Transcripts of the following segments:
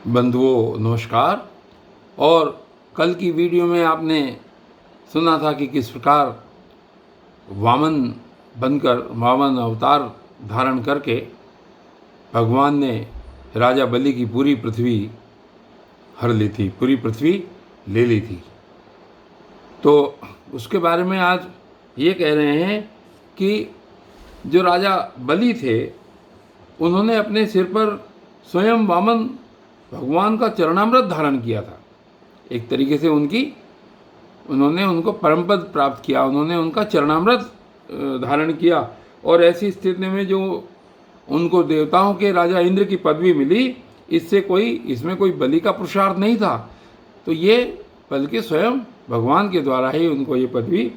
बंधुओं नमस्कार। और कल की वीडियो में आपने सुना था कि किस प्रकार वामन बनकर, वामन अवतार धारण करके भगवान ने राजा बलि की पूरी पृथ्वी हर ली थी, पूरी पृथ्वी ले ली थी। तो उसके बारे में आज ये कह रहे हैं कि जो राजा बलि थे उन्होंने अपने सिर पर स्वयं वामन भगवान का चरणामृत धारण किया था। एक तरीके से उन्होंने उनको परम पद प्राप्त किया, उन्होंने उनका चरणामृत धारण किया। और ऐसी स्थिति में जो उनको देवताओं के राजा इंद्र की पदवी मिली, इसमें कोई बलि का पुरुषार्थ नहीं था, तो ये बल्कि स्वयं भगवान के द्वारा ही उनको ये पदवी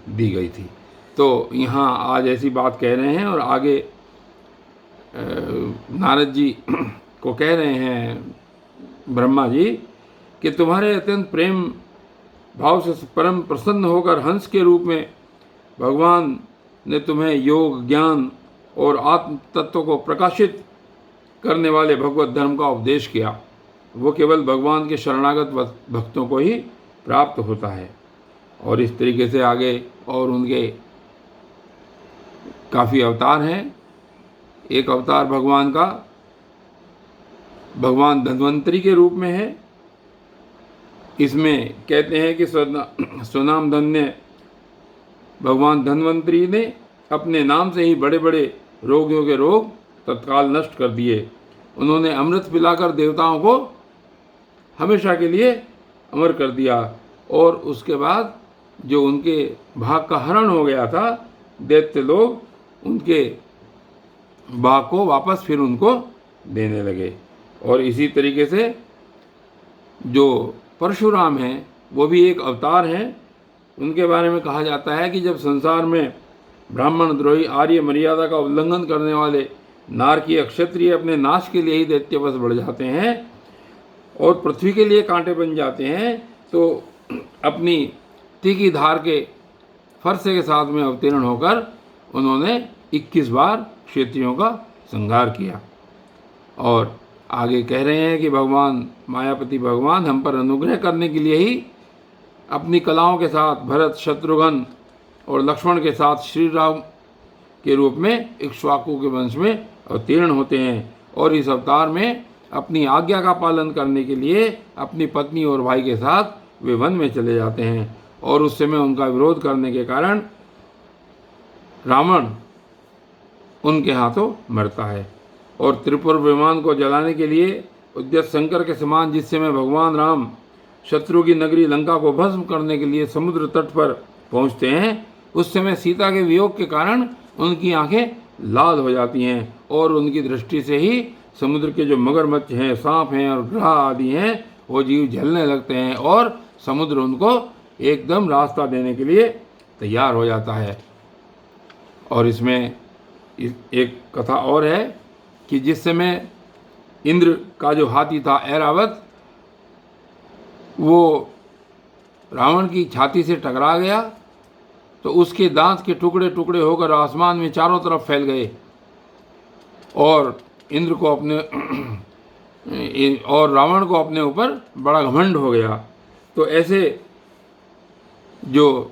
दी गई थी। तो यहाँ आज ऐसी बात कह रहे हैं और आगे नारद जी को कह रहे हैं ब्रह्मा जी कि तुम्हारे अत्यंत प्रेम भाव से परम प्रसन्न होकर हंस के रूप में भगवान ने तुम्हें योग, ज्ञान और आत्म तत्व को प्रकाशित करने वाले भगवत धर्म का उपदेश किया। वो केवल भगवान के शरणागत भक्तों को ही प्राप्त होता है। और इस तरीके से आगे और उनके काफ़ी अवतार हैं। एक अवतार भगवान का भगवान धन्वंतरी के रूप में है। इसमें कहते हैं कि स्वनाम धन्य भगवान धन्वंतरी ने अपने नाम से ही बड़े बड़े रोगियों के रोग तत्काल नष्ट कर दिए। उन्होंने अमृत पिलाकर देवताओं को हमेशा के लिए अमर कर दिया। और उसके बाद जो उनके भाग का हरण हो गया था, दैत्य लोग उनके भाग को वापस फिर उनको देने लगे। और इसी तरीके से जो परशुराम हैं वो भी एक अवतार हैं। उनके बारे में कहा जाता है कि जब संसार में ब्राह्मण द्रोही आर्य मर्यादा का उल्लंघन करने वाले नारकीय क्षत्रिय अपने नाश के लिए ही दैत्यवश बढ़ जाते हैं और पृथ्वी के लिए कांटे बन जाते हैं, तो अपनी तीखी धार के फरसे के साथ में अवतीर्ण होकर उन्होंने 21 बार क्षत्रियों का संहार किया। और आगे कह रहे हैं कि भगवान मायापति भगवान हम पर अनुग्रह करने के लिए ही अपनी कलाओं के साथ भरत, शत्रुघ्न और लक्ष्मण के साथ श्री राम के रूप में इक्ष्वाकु के वंश में अवतीर्ण होते हैं। और इस अवतार में अपनी आज्ञा का पालन करने के लिए अपनी पत्नी और भाई के साथ वे वन में चले जाते हैं। और उस समय उनका विरोध करने के कारण रावण उनके हाथों मरता है। और त्रिपुर विमान को जलाने के लिए उद्यत शंकर के समान जिस समय भगवान राम शत्रु की नगरी लंका को भस्म करने के लिए समुद्र तट पर पहुंचते हैं, उस समय सीता के वियोग के कारण उनकी आंखें लाल हो जाती हैं और उनकी दृष्टि से ही समुद्र के जो मगरमच्छ हैं, सांप हैं और ग्रह आदि हैं, वो जीव जलने लगते हैं और समुद्र उनको एकदम रास्ता देने के लिए तैयार हो जाता है। और इसमें एक कथा और है कि जिस समय इंद्र का जो हाथी था ऐरावत, वो रावण की छाती से टकरा गया तो उसके दांत के टुकड़े टुकड़े होकर आसमान में चारों तरफ फैल गए और इंद्र को अपने और रावण को अपने ऊपर बड़ा घमंड हो गया। तो ऐसे जो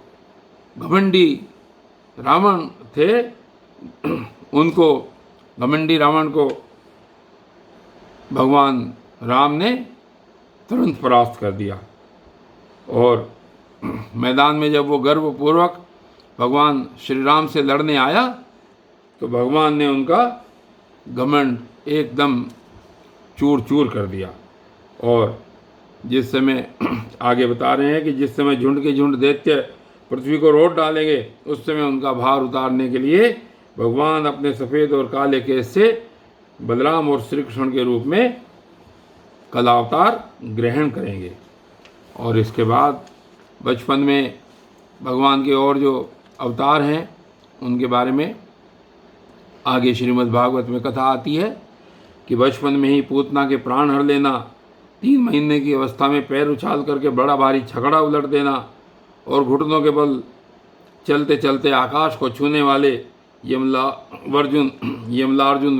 घमंडी रावण थे, उनको घमंडी रावण को भगवान राम ने तुरंत परास्त कर दिया। और मैदान में जब वो गर्वपूर्वक भगवान श्री राम से लड़ने आया तो भगवान ने उनका घमंड एकदम चूर चूर कर दिया। और जिस समय आगे बता रहे हैं कि जिस समय झुंड के झुंड दैत्य पृथ्वी को रोट डालेंगे, उस समय उनका भार उतारने के लिए भगवान अपने सफ़ेद और काले केस से बलराम और श्री कृष्ण के रूप में कलावतार ग्रहण करेंगे। और इसके बाद बचपन में भगवान के और जो अवतार हैं उनके बारे में आगे श्रीमद् भागवत में कथा आती है कि बचपन में ही पूतना के प्राण हर लेना, 3 महीने की अवस्था में पैर उछाल करके बड़ा भारी छकड़ा उलट देना और घुटनों के बल चलते चलते आकाश को छूने वाले यमलार्जुन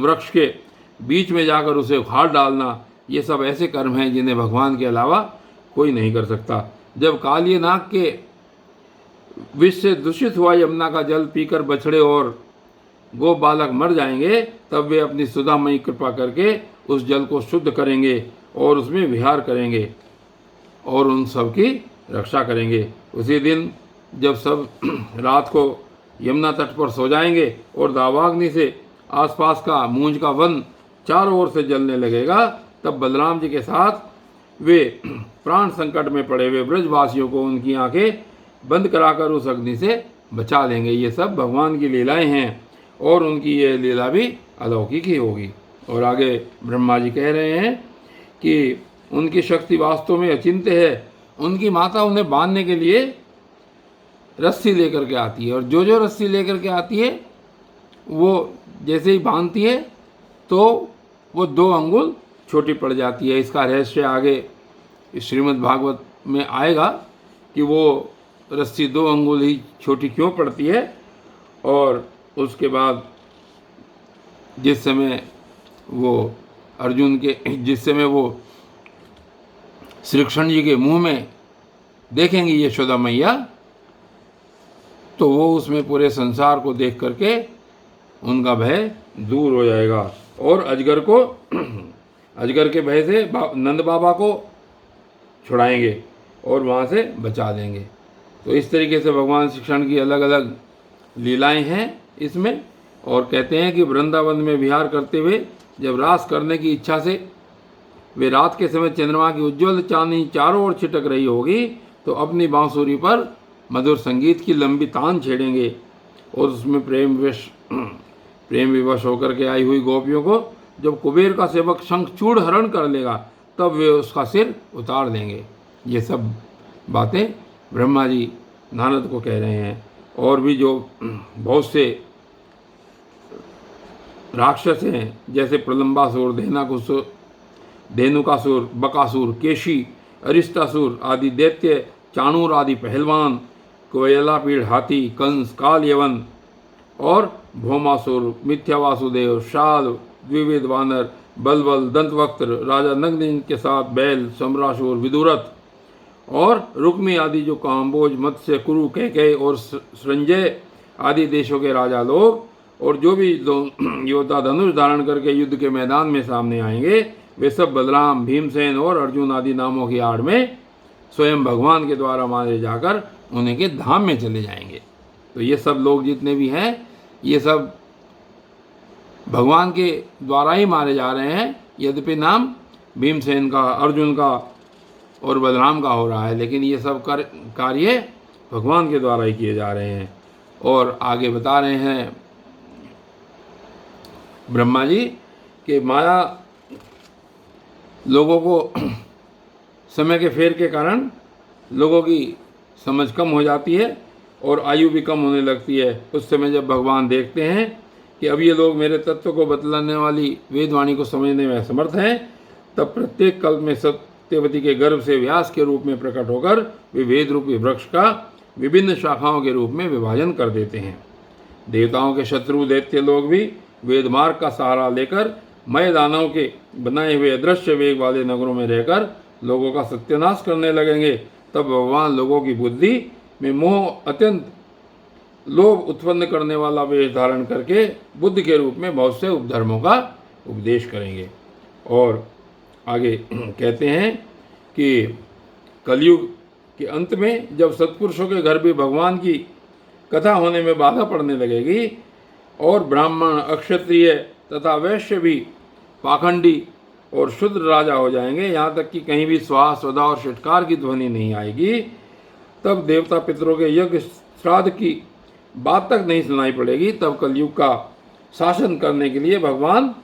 वृक्ष के बीच में जाकर उसे उखाड़ डालना, ये सब ऐसे कर्म हैं जिन्हें भगवान के अलावा कोई नहीं कर सकता। जब कालिय नाग के विष से दूषित हुआ यमुना का जल पीकर बछड़े और गो बालक मर जाएंगे, तब वे अपनी सुधामयी कृपा करके उस जल को शुद्ध करेंगे और उसमें विहार करेंगे और उन सब की रक्षा करेंगे। उसी दिन जब सब रात को यमुना तट पर सो जाएंगे और दावाग्नि से आसपास का मूंज का वन चारों ओर से जलने लगेगा, तब बलराम जी के साथ वे प्राण संकट में पड़े हुए ब्रजवासियों को उनकी आंखें बंद कराकर उस अग्नि से बचा लेंगे। ये सब भगवान की लीलाएं हैं और उनकी ये लीला भी अलौकिक ही होगी। और आगे ब्रह्मा जी कह रहे हैं कि उनकी शक्ति वास्तव में अचिंत्य है। उनकी माता उन्हें बांधने के लिए रस्सी लेकर के आती है और जो रस्सी लेकर के आती है वो जैसे ही बांधती है तो वो 2 अंगुल छोटी पड़ जाती है। इसका रहस्य आगे श्रीमद् भागवत में आएगा कि वो रस्सी 2 अंगुल ही छोटी क्यों पड़ती है। और उसके बाद जिस समय वो श्री कृष्ण जी के मुंह में देखेंगी यशोदा मैया, तो वो उसमें पूरे संसार को देख करके उनका भय दूर हो जाएगा और अजगर के भय से नंद बाबा को छुड़ाएंगे और वहाँ से बचा देंगे। तो इस तरीके से भगवान श्री कृष्ण की अलग अलग लीलाएं हैं इसमें। और कहते हैं कि वृंदावन में विहार करते हुए जब रास करने की इच्छा से वे रात के समय चंद्रमा की उज्ज्वल चांदनी चारों ओर छिटक रही होगी, तो अपनी बांसुरी पर मधुर संगीत की लंबी तान छेड़ेंगे और उसमें प्रेम विवश होकर के आई हुई गोपियों को जब कुबेर का सेवक शंखचूड़ हरण कर लेगा, तब वे उसका सिर उतार देंगे। ये सब बातें ब्रह्मा जी नारद को कह रहे हैं। और भी जो बहुत से राक्षस हैं, जैसे प्रलंबासुर, धेनुकासुर, बकासुर, केशी, अरिष्टासुर आदि दैत्य, चाणूर आदि पहलवान, कोयलापीड़ हाथी, कंस, काल यवन और भौमासुर, मिथ्या वासुदेव, शाल, द्विविध वानर, बलबल, दंतवक्त्र, राजा नग्न के साथ बैल, सम्रासुर, विदुरथ और रुक्मी आदि जो काम्बोज, मत्स्य, कुरु, कैकेय और संजय आदि देशों के राजा लोग और जो भी योद्धा धनुष धारण करके युद्ध के मैदान में सामने आएंगे, वे सब बलराम, भीमसेन और अर्जुन आदि नामों की आड़ में स्वयं भगवान के द्वारा मारे जाकर उन्हीं के धाम में चले जाएंगे। तो ये सब लोग जितने भी हैं, ये सब भगवान के द्वारा ही मारे जा रहे हैं। यद्यपि नाम भीमसेन का, अर्जुन का और बलराम का हो रहा है, लेकिन ये सब कार्य भगवान के द्वारा ही किए जा रहे हैं। और आगे बता रहे हैं ब्रह्मा जी कि माया लोगों को समय के फेर के कारण लोगों की समझ कम हो जाती है और आयु भी कम होने लगती है। उस समय जब भगवान देखते हैं कि अब ये लोग मेरे तत्व को बतलाने वाली वेदवाणी को समझने में असमर्थ हैं, तब प्रत्येक कल्प में सत्यवती के गर्भ से व्यास के रूप में प्रकट होकर वे वेद रूपी वृक्ष का विभिन्न शाखाओं के रूप में विभाजन कर देते हैं। देवताओं के शत्रु दैत्य लोग भी वेद मार्ग का सहारा लेकर मय दानव के बनाए हुए अदृश्य वेग वाले नगरों में रहकर लोगों का सत्यानाश करने लगेंगे। तब भगवान लोगों की बुद्धि में मोह अत्यंत लोभ उत्पन्न करने वाला वेश धारण करके बुद्ध के रूप में बहुत से उपधर्मों का उपदेश करेंगे। और आगे कहते हैं कि कलयुग के अंत में जब सत्पुरुषों के घर भी भगवान की कथा होने में बाधा पड़ने लगेगी और ब्राह्मण, अक्षत्रिय तथा वैश्य भी पाखंडी और शुद्र राजा हो जाएंगे, यहाँ तक कि कहीं भी स्वाहा, स्वधा और षटकार की ध्वनि नहीं आएगी, तब देवता पितरों के यज्ञ श्राद्ध की बात तक नहीं सुनाई पड़ेगी। तब कलयुग का शासन करने के लिए भगवान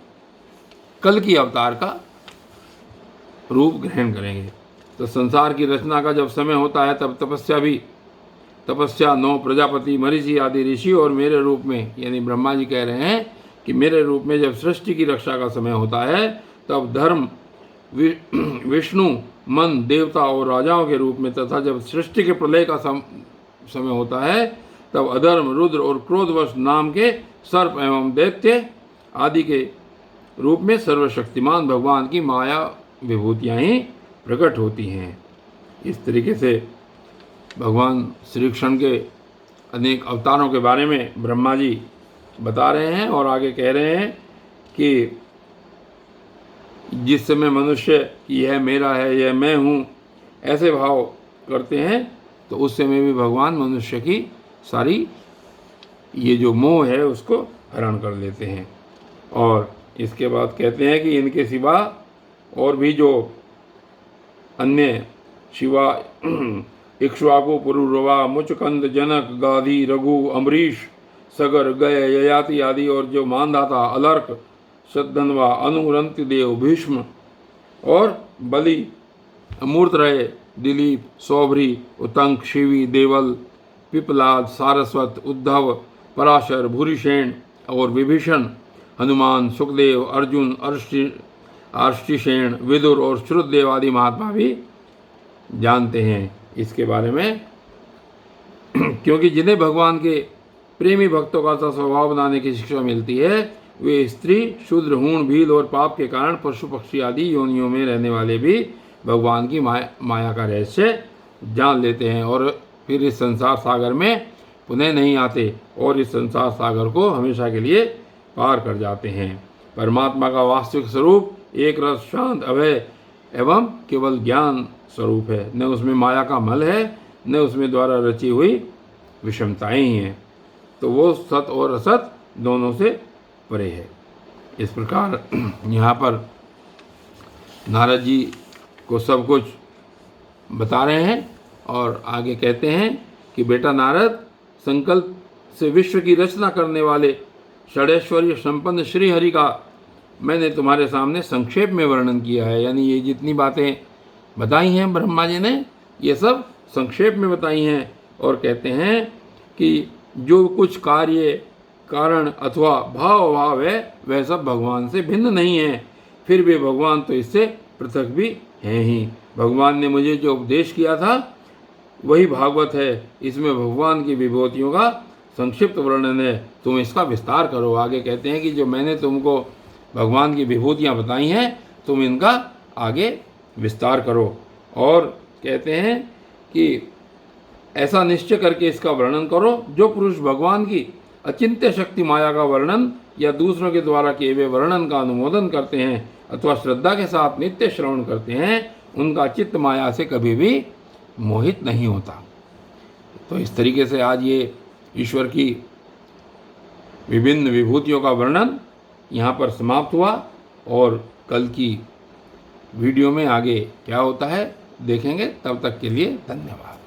कल की अवतार का रूप ग्रहण करेंगे। तो संसार की रचना का जब समय होता है, तब तपस्या 9 प्रजापति, मरीचि आदि ऋषि और मेरे रूप में, यानी ब्रह्मा जी कह रहे हैं कि मेरे रूप में जब सृष्टि की रक्षा का समय होता है, तब धर्म, विष्णु, मन, देवता और राजाओं के रूप में, तथा जब सृष्टि के प्रलय का समय होता है, तब अधर्म, रुद्र और क्रोधवश नाम के सर्प एवं दैत्य आदि के रूप में सर्वशक्तिमान भगवान की माया विभूतियाँ ही प्रकट होती हैं। इस तरीके से भगवान श्री कृष्ण के अनेक अवतारों के बारे में ब्रह्मा जी बता रहे हैं और आगे कह रहे हैं कि जिस समय मनुष्य यह मेरा है, यह मैं हूँ, ऐसे भाव करते हैं तो उस समय भी भगवान मनुष्य की सारी ये जो मोह है उसको हरण कर लेते हैं। और इसके बाद कहते हैं कि इनके सिवा और भी जो अन्य शिवा इक्ष्वाकु पुरुरवा मुचकंद जनक गाधी रघु अम्बरीश सगर गय ययाति आदि और जो मानधाता अलर्क सद्धनवा अनुरंति देव भीष्म और बलि मूर्तरय दिलीप सौभरी उतंक शिवी देवल पिपलाद सारस्वत उद्धव पराशर भूरिसेन और विभीषण हनुमान सुखदेव अर्जुन अर्ष्टिसेन विदुर और श्रुतदेव आदि महात्मा भी जानते हैं इसके बारे में। क्योंकि जिन्हें भगवान के प्रेमी भक्तों का सा स्वभाव बनाने की शिक्षा मिलती है वे स्त्री शूद्र हूण भील और पाप के कारण पशु पक्षी आदि योनियों में रहने वाले भी भगवान की माया का रहस्य जान लेते हैं और फिर इस संसार सागर में पुनः नहीं आते और इस संसार सागर को हमेशा के लिए पार कर जाते हैं। परमात्मा का वास्तविक स्वरूप एक रस शांत अभय एवं केवल ज्ञान स्वरूप है। न उसमें माया का मल है न उसमें द्वारा रची हुई विषमताएं ही हैं। तो वो सत और असत दोनों से परे है। इस प्रकार यहाँ पर नारद जी को सब कुछ बता रहे हैं और आगे कहते हैं कि बेटा नारद, संकल्प से विश्व की रचना करने वाले षडैश्वर्य संपन्न श्री हरि का मैंने तुम्हारे सामने संक्षेप में वर्णन किया है। यानी ये जितनी बातें बताई हैं ब्रह्मा जी ने ये सब संक्षेप में बताई हैं और कहते हैं कि जो कुछ कार्य कारण अथवा भाव अभाव है वह सब भगवान से भिन्न नहीं है, फिर भी भगवान तो इससे पृथक भी हैं ही। भगवान ने मुझे जो उपदेश किया था वही भागवत है, इसमें भगवान की विभूतियों का संक्षिप्त वर्णन है, तुम इसका विस्तार करो। आगे कहते हैं कि जो मैंने तुमको भगवान की विभूतियाँ बताई हैं तुम इनका आगे विस्तार करो। और कहते हैं कि ऐसा निश्चय करके इसका वर्णन करो जो पुरुष भगवान की अचिंत्य शक्ति माया का वर्णन या दूसरों के द्वारा किए हुए वर्णन का अनुमोदन करते हैं अथवा श्रद्धा के साथ नित्य श्रवण करते हैं उनका चित्त माया से कभी भी मोहित नहीं होता। तो इस तरीके से आज ये ईश्वर की विभिन्न विभूतियों का वर्णन यहाँ पर समाप्त हुआ और कल की वीडियो में आगे क्या होता है देखेंगे। तब तक के लिए धन्यवाद।